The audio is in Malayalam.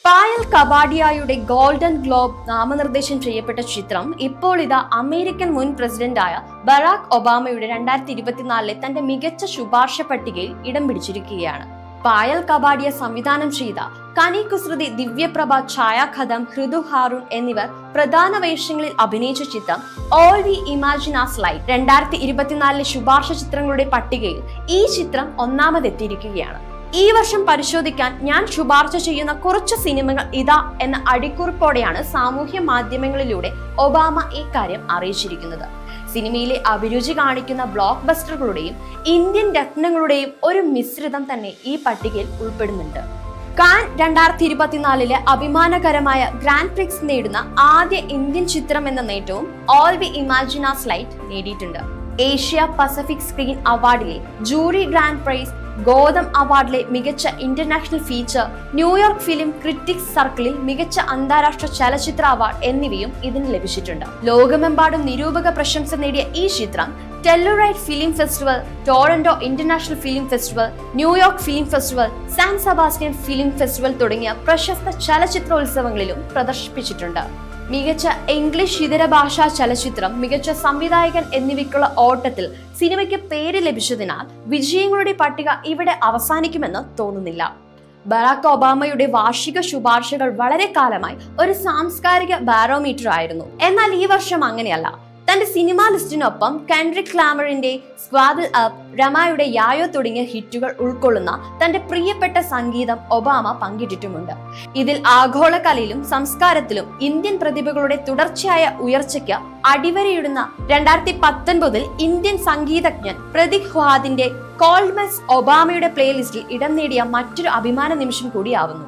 പായൽ കപാഡിയയുടെ ഗോൾഡൻ ഗ്ലോബ് നാമനിർദ്ദേശം ചെയ്യപ്പെട്ട ചിത്രം ഇപ്പോൾ ഇതാ അമേരിക്കൻ മുൻ പ്രസിഡന്റായ ബറാക് ഒബാമയുടെ 2024 തന്റെ മികച്ച ശുപാർശ പട്ടികയിൽ ഇടം പിടിച്ചിരിക്കുകയാണ്. പായൽ കപാഡിയ സംവിധാനം ചെയ്ത കനി കുസൃതി, ദിവ്യപ്രഭ, ഛായാഖതം, ഹൃദു ഹാറൂൺ എന്നിവർ പ്രധാന വേഷങ്ങളിൽ അഭിനയിച്ച ചിത്രം all we imagine as light 2024 ശുപാർശ ചിത്രങ്ങളുടെ പട്ടികയിൽ ഈ ചിത്രം ഒന്നാമതെത്തിയിരിക്കുകയാണ്. ഈ വർഷം പരിശോധിക്കാൻ ഞാൻ ശുപാർശ ചെയ്യുന്ന കുറച്ച് സിനിമകൾ ഇതാ എന്ന അടിക്കുറിപ്പോടെയാണ് സാമൂഹ്യ മാധ്യമങ്ങളിലൂടെ ഒബാമ ഇക്കാര്യം അറിയിച്ചിരിക്കുന്നത്. സിനിമയിലെ അഭിരുചി കാണിക്കുന്ന ബ്ലോക്ക് ബസ്റ്ററുകളുടെയും ഇന്ത്യൻ രത്നങ്ങളുടെയും ഒരു മിശ്രിതം തന്നെ ഈ പട്ടികയിൽ ഉൾപ്പെടുന്നുണ്ട്. കാൻ 2024 അഭിമാനകരമായ ഗ്രാൻഡ് പ്രിക്സ് നേടുന്ന ആദ്യ ഇന്ത്യൻ ചിത്രം എന്ന നേട്ടവും all we imagine as light നേടിയിട്ടുണ്ട്. ഏഷ്യ പസഫിക് സ്ക്രീൻ അവാർഡിലെ ജൂറി ഗ്രാൻഡ് പ്രൈസ്, ഗോതം അവാർഡിലെ മികച്ച international feature, New York film critics സർക്കിളിൽ മികച്ച അന്താരാഷ്ട്ര ചലച്ചിത്ര അവാർഡ് എന്നിവയും ഇതിന് ലഭിച്ചിട്ടുണ്ട്. ലോകമെമ്പാടും നിരൂപക പ്രശംസ നേടിയ ഈ ചിത്രം Telluride film festival, Toronto international film festival, New York film festival, San Sebastian film festival തുടങ്ങിയ പ്രശസ്ത ചലച്ചിത്രോത്സവങ്ങളിലും പ്രദർശിപ്പിച്ചിട്ടുണ്ട്. മികച്ച ഇംഗ്ലീഷ് ഇതര ഭാഷാ ചലച്ചിത്രം, മികച്ച സംവിധായകൻ എന്നിവയ്ക്കുള്ള ഓട്ടത്തിൽ സിനിമയ്ക്ക് പേര് ലഭിച്ചതിനാൽ വിജയങ്ങളുടെ പട്ടിക ഇവിടെ അവസാനിക്കുമെന്ന് തോന്നുന്നില്ല. ബറാക് ഒബാമയുടെ വാർഷിക ശുപാർശകൾ വളരെ കാലമായി ഒരു സാംസ്കാരിക ബാരോമീറ്റർ ആയിരുന്നു. എന്നാൽ ഈ വർഷം അങ്ങനെയല്ല. തന്റെ സിനിമാ ലിസ്റ്റിനൊപ്പം കെൻഡ്രിക് ലാമറിന്റെ സ്ക്വാഡിൽ അപ്പ്, രമയുടെ യായോ തുടങ്ങിയ ഹിറ്റുകൾ ഉൾക്കൊള്ളുന്ന തന്റെ പ്രിയപ്പെട്ട സംഗീതം ഒബാമ പങ്കിട്ടിട്ടുമുണ്ട്. ഇതിൽ ആഗോള കലയിലും സംസ്കാരത്തിലും ഇന്ത്യൻ പ്രതിഭകളുടെ തുടർച്ചയായ ഉയർച്ചയ്ക്ക് അടിവരയിടുന്ന 2019 ഇന്ത്യൻ സംഗീതജ്ഞൻ പ്രതീക് ഹ്വാദിന്റെ കോൾഡ് മെസ് ഒബാമയുടെ പ്ലേലിസ്റ്റിൽ ഇടം നേടിയ മറ്റൊരു അഭിമാന നിമിഷം കൂടിയാവുന്നു.